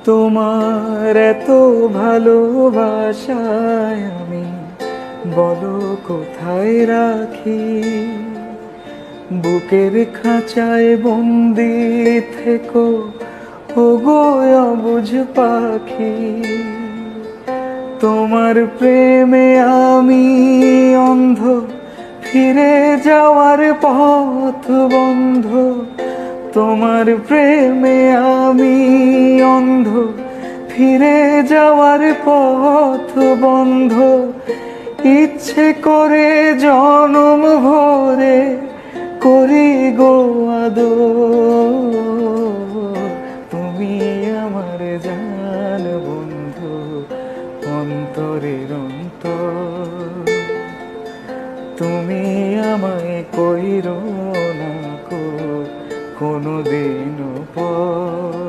তোমার এত ভালোবাসায় আমি বলো কোথায় রাখি। বুকের খাঁচায় বন্দি থেকো ওগো অবুঝ পাখি। তোমার প্রেমে আমি অন্ধ, ফিরে যাওয়ার পথ বন্ধ। তোমার প্রেমে আমি অন্ধ, ফিরে যাওয়ার পথ বন্ধ। ইচ্ছে করে জনম ভরে করি গো আদর। তুমি আমার জান বন্ধু, অন্তরের অন্তর। তুমি আমায় কইরো না কো কোনোদিনও পর।